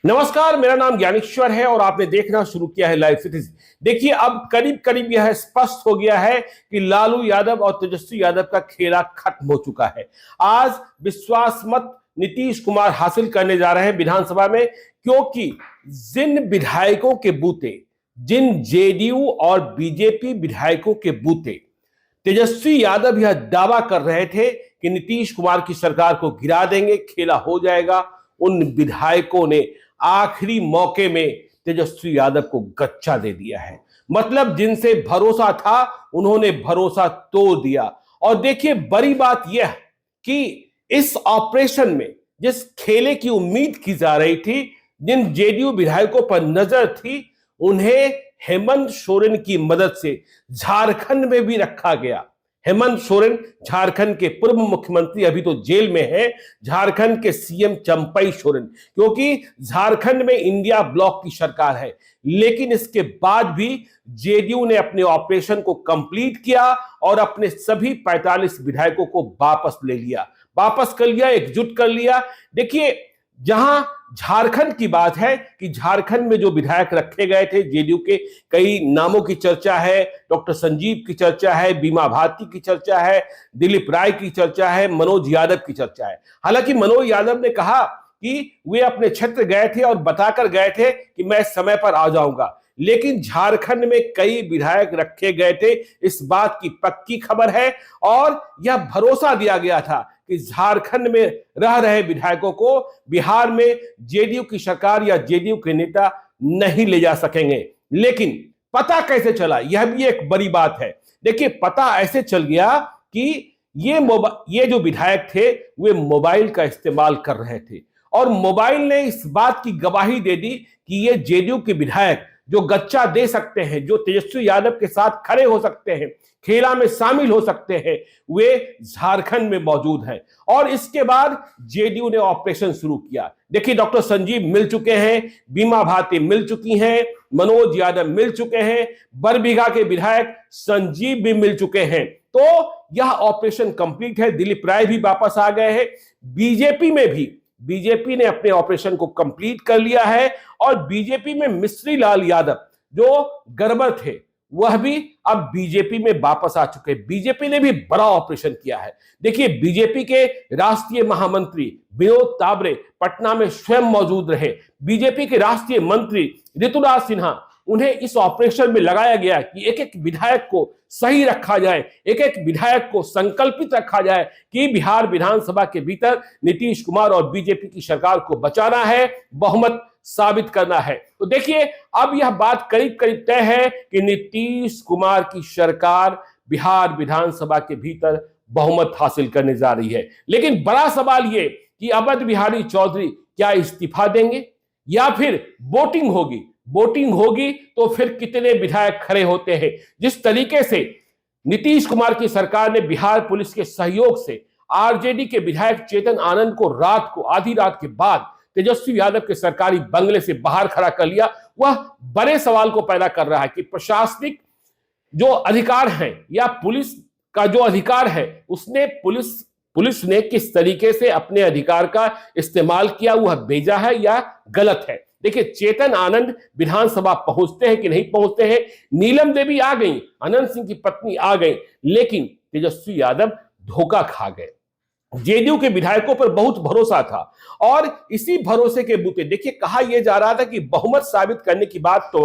नमस्कार, मेरा नाम ज्ञानेश्वर है और आपने देखना शुरू किया है लाइव सिटीज। देखिए, अब करीब करीब यह स्पष्ट हो गया है कि लालू यादव और तेजस्वी यादव का खेला खत्म हो चुका है। आज विश्वास मत नीतीश कुमार हासिल करने जा रहे हैं विधानसभा में, क्योंकि जिन विधायकों के बूते, जिन जेडीयू और बीजेपी विधायकों के बूते तेजस्वी यादव यह दावा कर रहे थे कि नीतीश कुमार की सरकार को गिरा देंगे, खेला हो जाएगा, उन विधायकों ने आखिरी मौके में तेजस्वी यादव को गच्चा दे दिया है। मतलब जिनसे भरोसा था उन्होंने भरोसा तोड़ दिया। और देखिए, बड़ी बात यह कि इस ऑपरेशन में जिस खेले की उम्मीद की जा रही थी, जिन जेडीयू विधायकों पर नजर थी, उन्हें हेमंत सोरेन की मदद से झारखंड में भी रखा गया। हेमंत सोरेन झारखंड के पूर्व मुख्यमंत्री अभी तो जेल में है, झारखंड के सीएम चंपई सोरेन, क्योंकि झारखंड में इंडिया ब्लॉक की सरकार है। लेकिन इसके बाद भी जेडीयू ने अपने ऑपरेशन को कंप्लीट किया और अपने सभी 45 विधायकों को वापस ले लिया, वापस कर लिया, एकजुट कर लिया। देखिए, जहां झारखंड की बात है कि झारखंड में जो विधायक रखे गए थे जेडीयू के, कई नामों की चर्चा है। डॉक्टर संजीव की चर्चा है, बीमा भारती की चर्चा है, दिलीप राय की चर्चा है, मनोज यादव की चर्चा है। हालांकि मनोज यादव ने कहा कि वे अपने क्षेत्र गए थे और बताकर गए थे कि मैं समय पर आ जाऊंगा, लेकिन झारखंड में कई विधायक रखे गए थे, इस बात की पक्की खबर है। और यह भरोसा दिया गया था कि झारखंड में रह रहे विधायकों को बिहार में जेडीयू की सरकार या जेडीयू के नेता नहीं ले जा सकेंगे। लेकिन पता कैसे चला, यह भी एक बड़ी बात है। देखिए, पता ऐसे चल गया कि ये जो विधायक थे वे मोबाइल का इस्तेमाल कर रहे थे, और मोबाइल ने इस बात की गवाही दे दी कि ये जेडीयू के विधायक जो गच्चा दे सकते हैं, जो तेजस्वी यादव के साथ खड़े हो सकते हैं, खेला में शामिल हो सकते हैं, वे झारखंड में मौजूद हैं। और इसके बाद जेडीयू ने ऑपरेशन शुरू किया। देखिए, डॉक्टर संजीव मिल चुके हैं, बीमा भारती मिल चुकी हैं, मनोज यादव मिल चुके हैं, बरबीघा के विधायक संजीव भी मिल चुके हैं। तो यह ऑपरेशन कंप्लीट है। दिलीप राय भी वापस आ गए हैं। बीजेपी ने अपने ऑपरेशन को कंप्लीट कर लिया है, और बीजेपी में मिश्री लाल यादव जो गड़बड़ थे वह भी अब बीजेपी में वापस आ चुके। बीजेपी ने भी बड़ा ऑपरेशन किया है। देखिए, बीजेपी के राष्ट्रीय महामंत्री विनोद तावरे पटना में स्वयं मौजूद रहे। बीजेपी के राष्ट्रीय मंत्री ऋतुराज सिन्हा, उन्हें इस ऑपरेशन में लगाया गया कि एक एक विधायक को सही रखा जाए, एक एक विधायक को संकल्पित रखा जाए कि बिहार विधानसभा के भीतर नीतीश कुमार और बीजेपी की सरकार को बचाना है, बहुमत साबित करना है। तो देखिए, अब यह बात करीब करीब तय है कि नीतीश कुमार की सरकार बिहार विधानसभा के भीतर बहुमत हासिल करने जा रही है। लेकिन बड़ा सवाल यह कि अवध बिहारी चौधरी क्या इस्तीफा देंगे या फिर वोटिंग होगी। वोटिंग होगी तो फिर कितने विधायक खड़े होते हैं। जिस तरीके से नीतीश कुमार की सरकार ने बिहार पुलिस के सहयोग से आरजेडी के विधायक चेतन आनंद को रात को, आधी रात के बाद तेजस्वी यादव के सरकारी बंगले से बाहर खड़ा कर लिया, वह बड़े सवाल को पैदा कर रहा है कि प्रशासनिक जो अधिकार है या पुलिस का जो अधिकार है, उसने पुलिस ने किस तरीके से अपने अधिकार का इस्तेमाल किया, वह बेजा है या गलत है। देखिए, चेतन आनंद विधानसभा पहुंचते हैं कि नहीं पहुंचते हैं, नीलम देवी आ गई, अनंत सिंह की पत्नी आ गई, लेकिन तेजस्वी यादव धोखा खा गए। जेडीयू के विधायकों पर बहुत भरोसा था, और इसी भरोसे के बूते देखिए, कहा यह जा रहा था कि बहुमत साबित करने की बात तो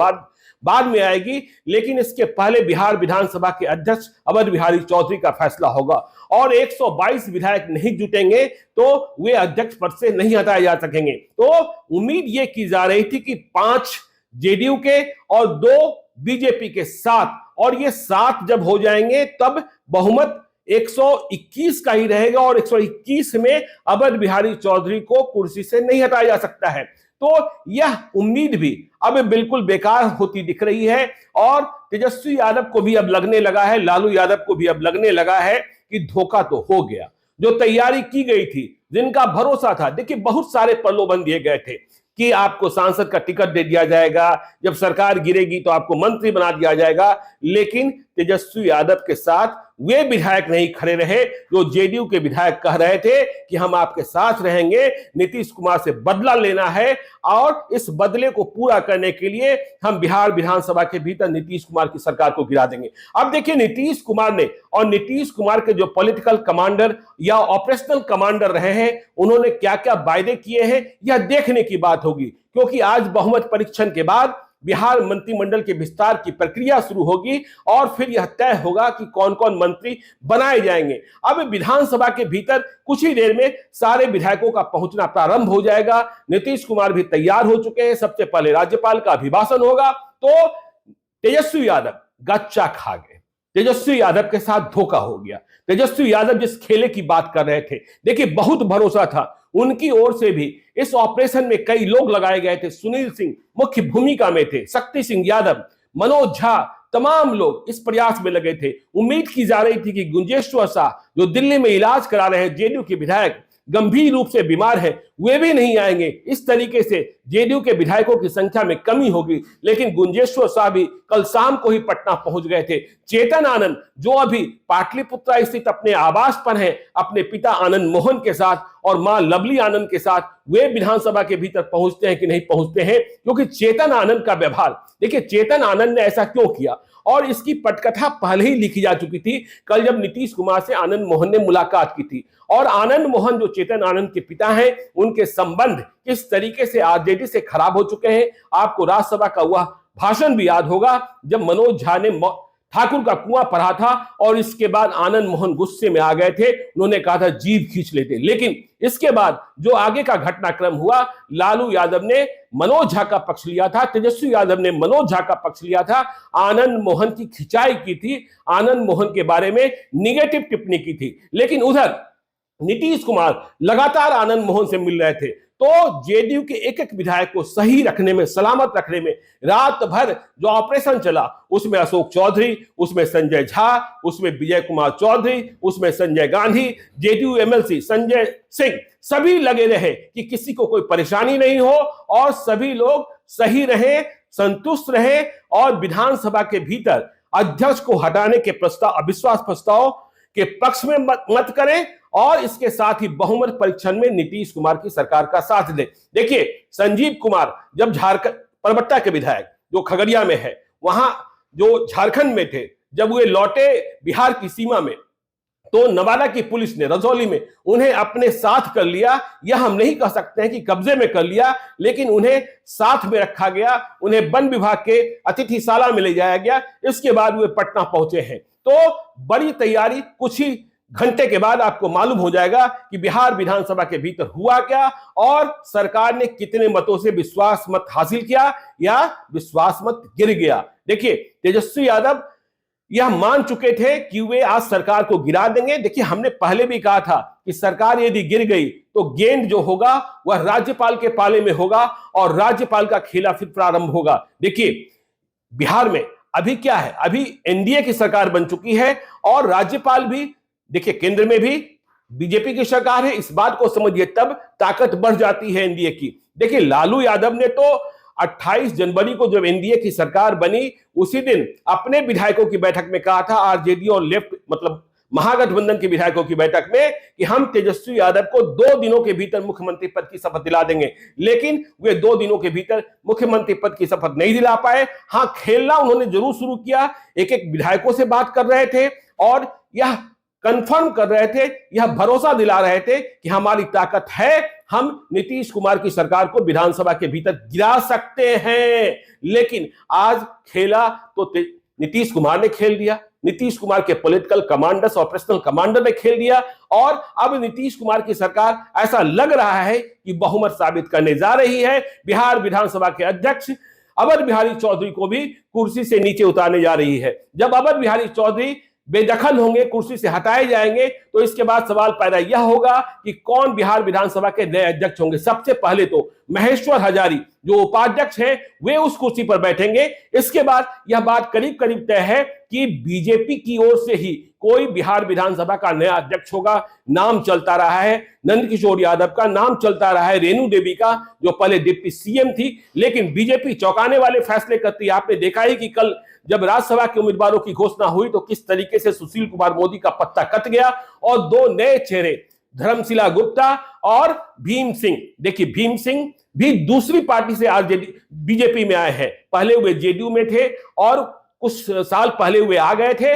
बाद में आएगी, लेकिन इसके पहले बिहार विधानसभा के अध्यक्ष अवध बिहारी चौधरी का फैसला होगा, और 122 विधायक नहीं जुटेंगे तो वे अध्यक्ष पद से नहीं हटाए जा सकेंगे। तो उम्मीद यह की जा रही थी कि 5 जेडीयू के और 2 बीजेपी के साथ, और ये 7 जब हो जाएंगे तब बहुमत 121 का ही रहेगा, और 121 में अवध बिहारी चौधरी को कुर्सी से नहीं हटाया जा सकता है। तो यह उम्मीद भी अब बिल्कुल बेकार होती दिख रही है, और तेजस्वी यादव को भी अब लगने लगा है, लालू यादव को भी अब लगने लगा है कि धोखा तो हो गया। जो तैयारी की गई थी, जिनका भरोसा था, देखिए बहुत सारे प्रलोभन दिए गए थे कि आपको सांसद का टिकट दे दिया जाएगा, जब सरकार गिरेगी तो आपको मंत्री बना दिया जाएगा, लेकिन तेजस्वी यादव के साथ वे विधायक नहीं खड़े रहे जो जेडीयू के विधायक कह रहे थे कि हम आपके साथ रहेंगे, नीतीश कुमार से बदला लेना है और इस बदले को पूरा करने के लिए हम बिहार विधानसभा के भीतर नीतीश कुमार की सरकार को गिरा देंगे। अब देखिए नीतीश कुमार ने और नीतीश कुमार के जो पॉलिटिकल कमांडर या ऑपरेशनल कमांडर रहे हैं, उन्होंने क्या क्या वायदे किए हैं यह देखने की बात होगी, क्योंकि आज बहुमत परीक्षण के बाद बिहार मंत्रिमंडल के विस्तार की प्रक्रिया शुरू होगी और फिर यह तय होगा कि कौन कौन मंत्री बनाए जाएंगे। अब विधानसभा के भीतर कुछ ही देर में सारे विधायकों का पहुंचना प्रारंभ हो जाएगा। नीतीश कुमार भी तैयार हो चुके हैं। सबसे पहले राज्यपाल का अभिभाषण होगा, तो तेजस्वी यादव गच्चा खा गए। तेजस्वी यादव के साथ धोखा हो गया। तेजस्वी यादव जिस खेले की बात कर रहे थे, देखिए बहुत भरोसा था उनकी ओर से भी। इस ऑपरेशन में कई लोग लगाए गए थे। सुनील सिंह मुख्य भूमिका में थे, शक्ति सिंह यादव, मनोज झा, तमाम लोग इस प्रयास में लगे थे। उम्मीद की जा रही थी कि गुंजेश्वर शाह जो दिल्ली में इलाज करा रहे हैं, जेडीयू के विधायक गंभीर रूप से बीमार है, वे भी नहीं आएंगे। इस तरीके से जेडीयू के विधायकों की संख्या में कमी होगी। लेकिन गुंजेश्वर शाह भी कल शाम को ही पटना पहुंच गए थे। चेतन आनंद जो अभी पाटलिपुत्रा स्थित अपने आवास पर हैं, अपने पिता आनंद मोहन के साथ और मां लवली आनंद के साथ, वे विधानसभा के भीतर पहुंचते हैं कि नहीं पहुंचते हैं, क्योंकि चेतन आनंद का व्यवहार देखिए, चेतन आनंद ने ऐसा क्यों किया और इसकी पटकथा पहले ही लिखी जा चुकी थी। कल जब नीतीश कुमार से आनंद मोहन ने मुलाकात की थी और आनंद मोहन जो चेतन आनंद के पिता हैं, उनके संबंध किस तरीके से आरजेडी से खराब हो चुके हैं। आपको राज्यसभा का वह भाषण भी याद होगा जब मनोज झा ने ठाकुर का कुआं पढ़ा था और इसके बाद आनंद मोहन गुस्से में आ गए थे। उन्होंने कहा था जीभ खींच लेते। लेकिन इसके बाद जो आगे का घटनाक्रम हुआ, लालू यादव ने मनोज झा का पक्ष लिया था, तेजस्वी यादव ने मनोज झा का पक्ष लिया था, आनंद मोहन की खिंचाई की थी, आनंद मोहन के बारे में निगेटिव टिप्पणी की थी। लेकिन उधर नीतीश कुमार लगातार आनंद मोहन से मिल रहे थे। तो जेडीयू के एक एक विधायक को सही रखने में, सलामत रखने में रात भर जो ऑपरेशन चला, उसमें अशोक चौधरी, उसमें संजय झा, उसमें विजय कुमार चौधरी, उसमें संजय गांधी, जेडीयू एमएलसी संजय सिंह, सभी लगे रहे कि किसी को कोई परेशानी नहीं हो और सभी लोग सही रहे, संतुष्ट रहे और विधानसभा के भीतर अध्यक्ष को हटाने के प्रस्ताव, अविश्वास प्रस्ताव के पक्ष में मत करें और इसके साथ ही बहुमत परीक्षण में नीतीश कुमार की सरकार का साथ दें। देखिए संजीव कुमार जब झारखंड, परबत्ता के विधायक जो खगड़िया में है, वहां जो झारखंड में थे, जब वे लौटे बिहार की सीमा में, तो नवादा की पुलिस ने रजौली में उन्हें अपने साथ कर लिया। यह हम नहीं कह सकते हैं कि कब्जे में कर लिया, लेकिन उन्हें साथ में रखा गया, उन्हें वन विभाग के अतिथिशाला में ले जाया गया। इसके बाद वे पटना पहुंचे हैं। तो बड़ी तैयारी, कुछ ही घंटे के बाद आपको मालूम हो जाएगा कि बिहार विधानसभा के भीतर हुआ क्या और सरकार ने कितने मतों से विश्वास मत हासिल किया या विश्वास मत गिर गया। देखिए तेजस्वी यादव यह मान चुके थे कि वे आज सरकार को गिरा देंगे। देखिए हमने पहले भी कहा था कि सरकार यदि गिर गई तो गेंद जो होगा वह राज्यपाल के पाले में होगा और राज्यपाल का खेला फिर प्रारंभ होगा। देखिए बिहार में अभी क्या है, अभी एनडीए की सरकार बन चुकी है और राज्यपाल भी, देखिए केंद्र में भी बीजेपी की सरकार है। इस बात को समझिए, तब ताकत बढ़ जाती है एनडीए की। देखिए लालू यादव ने तो 28 जनवरी को जब एनडीए की सरकार बनी, उसी दिन अपने विधायकों की बैठक में कहा था, आरजेडी और लेफ्ट मतलब महागठबंधन के विधायकों की बैठक में, कि हम तेजस्वी यादव को 2 दिनों के भीतर मुख्यमंत्री पद की शपथ दिला देंगे। लेकिन वे 2 दिनों के भीतर मुख्यमंत्री पद की शपथ नहीं दिला पाए। हां, खेलना उन्होंने जरूर शुरू किया, एक एक विधायकों से बात कर रहे थे और यह कंफर्म कर रहे थे, यह भरोसा दिला रहे थे कि हमारी ताकत है, हम नीतीश कुमार की सरकार को विधानसभा के भीतर गिरा सकते हैं। लेकिन आज खेला तो नीतीश कुमार ने खेल दिया, नीतीश कुमार के पॉलिटिकल कमांडर्स, ऑपरेशनल कमांडर ने खेल दिया और अब नीतीश कुमार की सरकार ऐसा लग रहा है कि बहुमत साबित करने जा रही है। बिहार विधानसभा के अध्यक्ष अवध बिहारी चौधरी को भी कुर्सी से नीचे उतारने जा रही है। जब अवध बिहारी चौधरी बेदखल होंगे, कुर्सी से हटाए जाएंगे, तो इसके बाद सवाल पैदा यह होगा कि कौन बिहार विधानसभा के नए अध्यक्ष होंगे। सबसे पहले तो महेश्वर हजारी जो उपाध्यक्ष हैं, वे उस कुर्सी पर बैठेंगे। इसके बाद यह बात करीब करीब तय है कि बीजेपी की ओर से ही कोई बिहार विधानसभा का नया अध्यक्ष होगा। नाम चलता रहा है नंदकिशोर यादव का, नाम चलता रहा है रेणु देवी का जो पहले डिप्टी सीएम थी, लेकिन बीजेपी चौंकाने वाले फैसले करती है। आपने देखा ही कि कल जब राज्यसभा के उम्मीदवारों की घोषणा हुई तो किस तरीके से सुशील कुमार मोदी का पत्ता कट गया और दो नए चेहरे धर्मशिला गुप्ता और भीम सिंह, देखिए भीम सिंह भी दूसरी पार्टी से आरजेडी बीजेपी में आए हैं। पहले वे जेडीयू में थे और कुछ साल पहले वे आ गए थे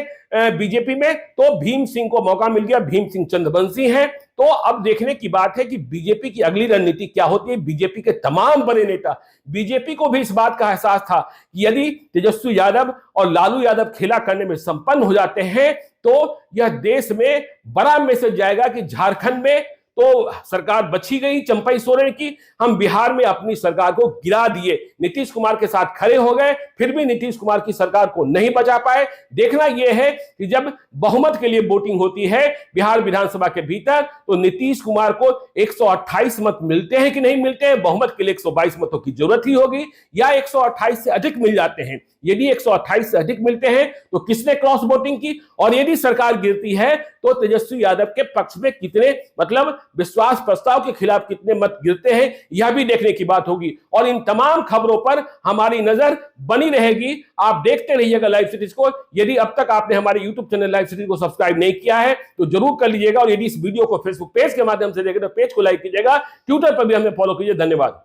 बीजेपी में, तो भीम सिंह को मौका मिल गया। भीम सिंह चंद्रवंशी हैं। तो अब देखने की बात है कि बीजेपी की अगली रणनीति क्या होती है। बीजेपी के तमाम बड़े नेता, बीजेपी को भी इस बात का एहसास था कि यदि तेजस्वी यादव और लालू यादव खेला करने में संपन्न हो जाते हैं तो यह देश में बड़ा मैसेज जाएगा कि झारखंड में तो सरकार बची गई चंपई सोरेन की, हम बिहार में अपनी सरकार को गिरा दिए। नीतीश कुमार के साथ खड़े हो गए, फिर भी नीतीश कुमार की सरकार को नहीं बचा पाए। देखना यह है कि जब बहुमत के लिए वोटिंग होती है बिहार विधानसभा के भीतर तो नीतीश कुमार को 128 मत मिलते हैं कि नहीं मिलते हैं। बहुमत के लिए 122 मतों की जरूरत ही होगी या 128 से अधिक मिल जाते हैं। यदि 128 से अधिक मिलते हैं तो किसने क्रॉस वोटिंग की, और यदि सरकार गिरती है तो तेजस्वी यादव के पक्ष में कितने, मतलब विश्वास प्रस्ताव के खिलाफ कितने मत गिरते हैं, यह भी देखने की बात होगी। और इन तमाम खबरों पर हमारी नजर बनी रहेगी। आप देखते रहिएगा लाइव सिटीज को। यदि अब तक आपने हमारे यूट्यूब चैनल लाइव सिटीज को सब्सक्राइब नहीं किया है तो जरूर कर लीजिएगा, और यदि इस वीडियो को फेसबुक पेज के माध्यम से देखें तो पेज को लाइक कीजिएगा, ट्विटर पर भी हमें फॉलो कीजिए। धन्यवाद।